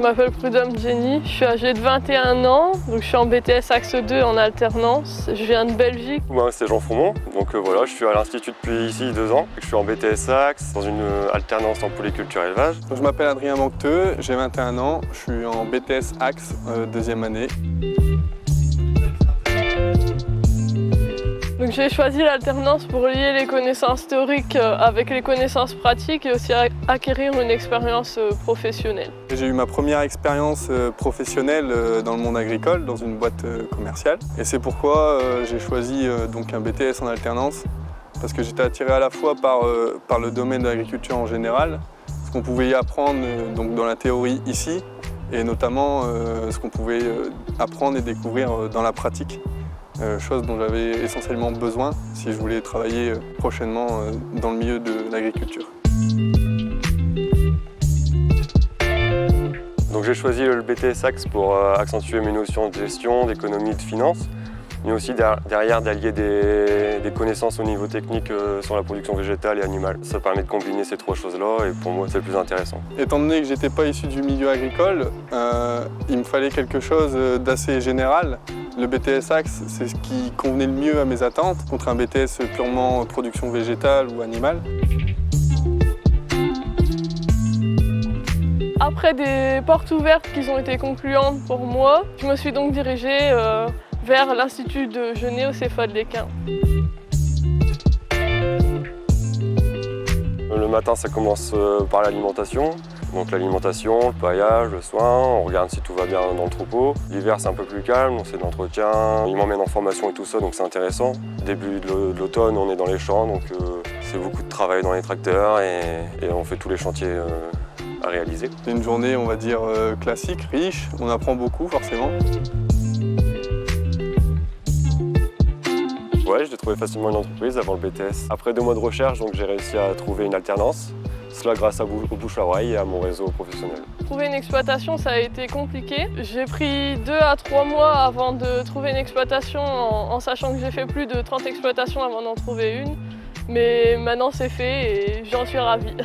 Je m'appelle Prud'homme Jenny, je suis âgée de 21 ans, donc je suis en BTS Axe 2 en alternance. Je viens de Belgique. Moi c'est Jean Fourmont, donc voilà, je suis à l'Institut depuis ici 2 ans. Je suis en BTS Axe, dans une alternance en polyculture élevage. Je m'appelle Adrien Mancteux, j'ai 21 ans, je suis en BTS Axe, 2e année. Donc j'ai choisi l'alternance pour lier les connaissances théoriques avec les connaissances pratiques et aussi acquérir une expérience professionnelle. J'ai eu ma première expérience professionnelle dans le monde agricole, dans une boîte commerciale. Et c'est pourquoi j'ai choisi donc un BTS en alternance, parce que j'étais attiré à la fois par le domaine de l'agriculture en général, ce qu'on pouvait y apprendre donc dans la théorie ici, et notamment ce qu'on pouvait apprendre et découvrir dans la pratique. Chose dont j'avais essentiellement besoin si je voulais travailler prochainement dans le milieu de l'agriculture. Donc j'ai choisi le BTS Axe pour accentuer mes notions de gestion, d'économie, de finance, mais aussi derrière d'allier des connaissances au niveau technique sur la production végétale et animale. Ça permet de combiner ces 3 choses-là et pour moi c'est le plus intéressant. Étant donné que je n'étais pas issu du milieu agricole, il me fallait quelque chose d'assez général. Le BTS Axe, c'est ce qui convenait le mieux à mes attentes, contre un BTS purement production végétale ou animale. Après des portes ouvertes qui ont été concluantes pour moi, je me suis donc dirigée vers l'Institut de Genêt au CFA de l'Équin. Le matin, ça commence par l'alimentation. Donc l'alimentation, le paillage, le soin, on regarde si tout va bien dans le troupeau. L'hiver, c'est un peu plus calme, donc c'est de l'entretien. Ils m'emmènent en formation et tout ça, donc c'est intéressant. Début de l'automne, on est dans les champs, donc c'est beaucoup de travail dans les tracteurs et on fait tous les chantiers à réaliser. C'est une journée, on va dire, classique, riche. On apprend beaucoup, forcément. Ouais, j'ai trouvé facilement une entreprise avant le BTS. Après 2 mois de recherche, donc j'ai réussi à trouver une alternance. Cela grâce au bouche à oreille et à mon réseau professionnel. Trouver une exploitation, ça a été compliqué. J'ai pris 2 à 3 mois avant de trouver une exploitation en sachant que j'ai fait plus de 30 exploitations avant d'en trouver une. Mais maintenant c'est fait et j'en suis ravie.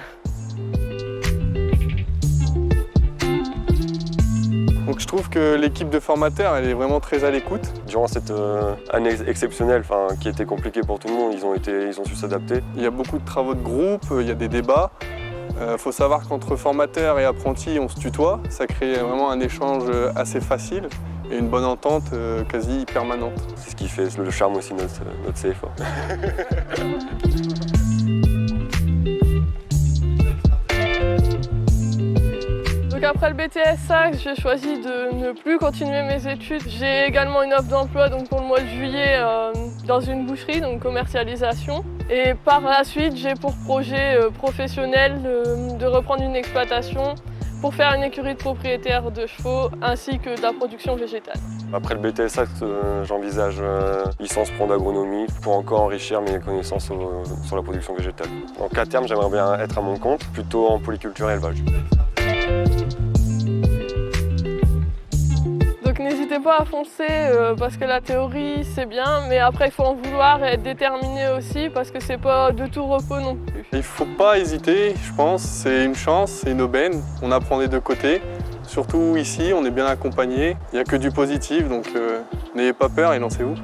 Donc je trouve que l'équipe de formateurs, elle est vraiment très à l'écoute. Durant cette année exceptionnelle, qui était compliquée pour tout le monde, ils ont su s'adapter. Il y a beaucoup de travaux de groupe, il y a des débats. Faut savoir qu'entre formateurs et apprentis, on se tutoie. Ça crée vraiment un échange assez facile et une bonne entente quasi permanente. C'est ce qui fait le charme aussi de notre CFA. Donc après le BTS Axe, j'ai choisi de ne plus continuer mes études. J'ai également une offre d'emploi pour le mois de juillet dans une boucherie, donc commercialisation. Et par la suite, j'ai pour projet professionnel de reprendre une exploitation pour faire une écurie de propriétaires de chevaux ainsi que de la production végétale. Après le BTS Axe, j'envisage licence pro d'agronomie pour encore enrichir mes connaissances sur la production végétale. Donc à terme, j'aimerais bien être à mon compte, plutôt en polyculture et élevage. Donc n'hésitez pas à foncer parce que la théorie c'est bien, mais après il faut en vouloir et être déterminé aussi parce que c'est pas de tout repos non plus. Il faut pas hésiter, je pense, c'est une chance, c'est une aubaine, on apprend des 2 côtés. Surtout ici, on est bien accompagné, il n'y a que du positif, donc n'ayez pas peur et lancez-vous.